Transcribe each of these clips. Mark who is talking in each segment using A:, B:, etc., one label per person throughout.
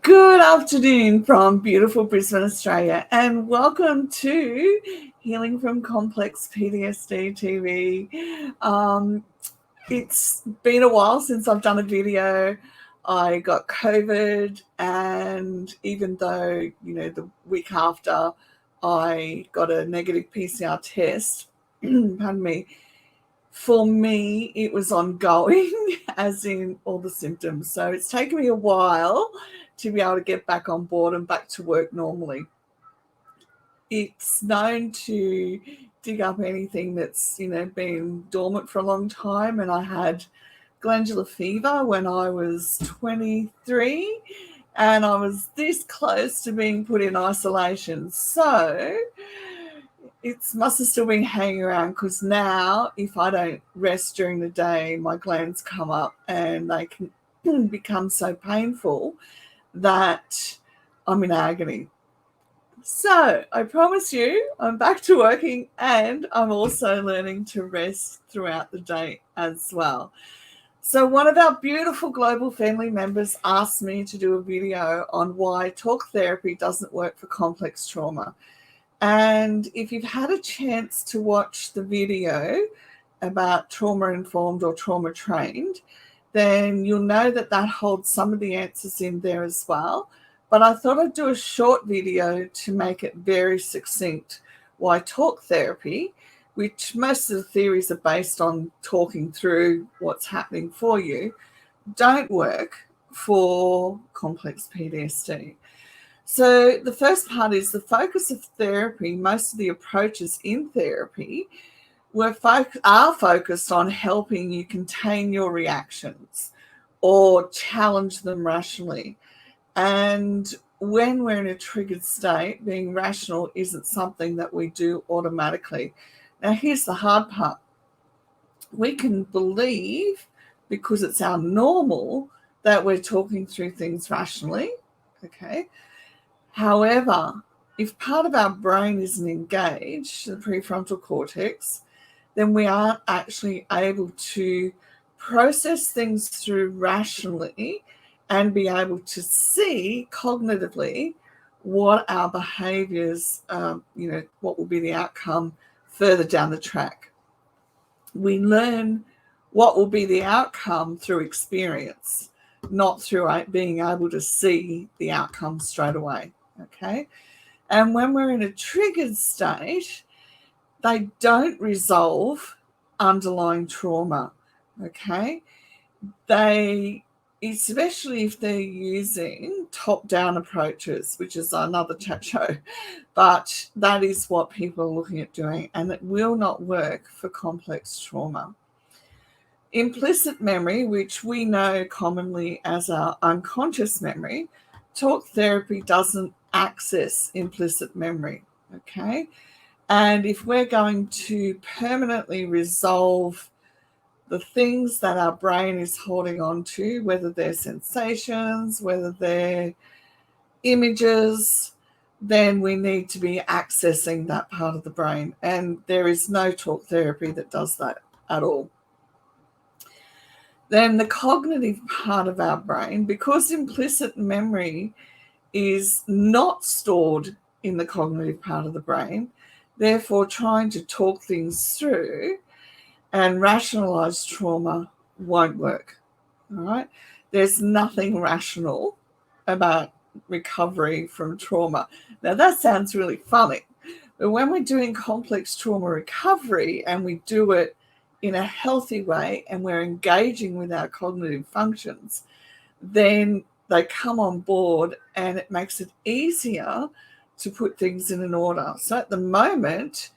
A: Good afternoon from beautiful Brisbane, Australia, and welcome to Healing from Complex PTSD TV. It's been a while since I've done a video. I got COVID, and even though, the week after I got a negative PCR test, pardon me, for me, it was ongoing, as in all the symptoms. So it's taken me a while to be able to get back on board and back to work normally. It's known to dig up anything that's, been dormant for a long time. And I had glandular fever when I was 23, and I was this close to being put in isolation. So it must have still been hanging around, because now if I don't rest during the day, my glands come up and they can become so painful that I'm in agony. So I promise you, I'm back to working, and I'm also learning to rest throughout the day as well. So one of our beautiful global family members asked me to do a video on why talk therapy doesn't work for complex trauma. And if you've had a chance to watch the video about trauma-informed or trauma-trained, then you'll know that holds some of the answers in there as well. But I thought I'd do a short video to make it very succinct why talk therapy, which most of the theories are based on talking through what's happening for you, don't work for complex PTSD. So the first part is the focus of therapy. Most of the approaches in therapy are focused on helping you contain your reactions or challenge them rationally. And when we're in a triggered state, being rational isn't something that we do automatically. Now, here's the hard part. We can believe, because it's our normal, that we're talking through things rationally, okay? However, if part of our brain isn't engaged, the prefrontal cortex, then we aren't actually able to process things through rationally and be able to see cognitively what our behaviors, what will be the outcome further down the track. We learn what will be the outcome through experience, not through being able to see the outcome straight away. Okay. And when we're in a triggered state, they don't resolve underlying trauma. Okay. They, especially if they're using top-down approaches, which is another chat show, but that is what people are looking at doing, and it will not work for complex trauma. Implicit memory, which we know commonly as our unconscious memory, talk therapy doesn't access implicit memory, okay? And if we're going to permanently resolve the things that our brain is holding on to, whether they're sensations, whether they're images, then we need to be accessing that part of the brain. And there is no talk therapy that does that at all. Then the cognitive part of our brain, because implicit memory is not stored in the cognitive part of the brain, therefore trying to talk things through and rationalize trauma won't work. All right. There's nothing rational about recovery from trauma. Now that sounds really funny, but when we're doing complex trauma recovery and we do it in a healthy way and we're engaging with our cognitive functions, then they come on board and it makes it easier to put things in an order. So at the moment,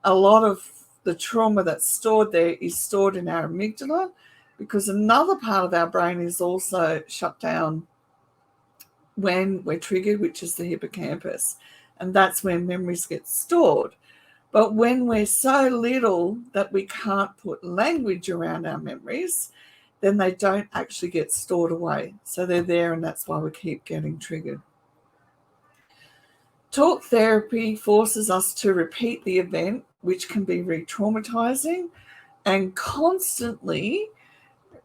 A: a lot of the trauma that's stored there is stored in our amygdala, because another part of our brain is also shut down when we're triggered, which is the hippocampus. And that's where memories get stored. But when we're so little that we can't put language around our memories, then they don't actually get stored away. So they're there, and that's why we keep getting triggered. Talk therapy forces us to repeat the event, which can be re-traumatizing, and constantly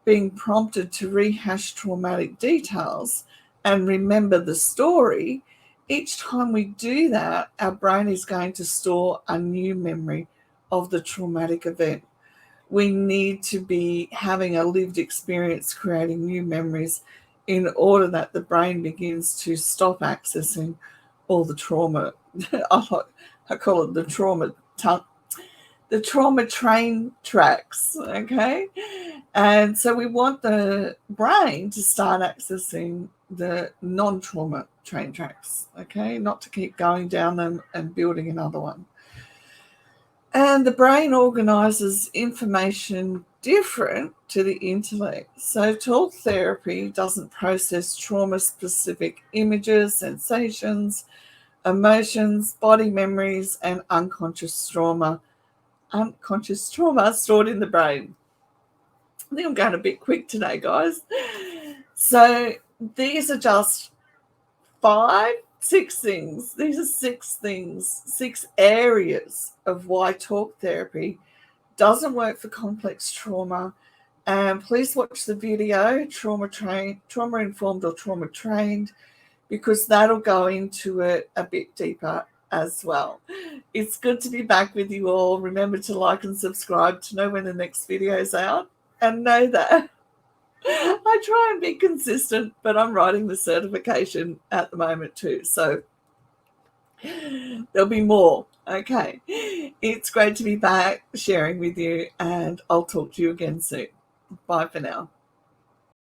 A: being prompted to rehash traumatic details and remember the story, each time we do that, our brain is going to store a new memory of the traumatic event. We need to be having a lived experience, creating new memories in order that the brain begins to stop accessing all the trauma. I call it the trauma train tracks, okay? And so we want the brain to start accessing the non-trauma train tracks, okay? Not to keep going down them and building another one. And the brain organizes information different to the intellect. So talk therapy doesn't process trauma-specific images, sensations, emotions, body memories, and unconscious trauma stored in the brain. I think I'm going a bit quick today, guys. So these are just six things. These are six areas of why talk therapy doesn't work for complex trauma. And please watch the video, trauma informed or trauma trained, because that'll go into it a bit deeper as well. It's good to be back with you all. Remember to like and subscribe to know when the next video is out, and know that I try and be consistent, but I'm writing the certification at the moment too, so there'll be more. Okay, it's great to be back sharing with you, and I'll talk to you again soon. Bye for now.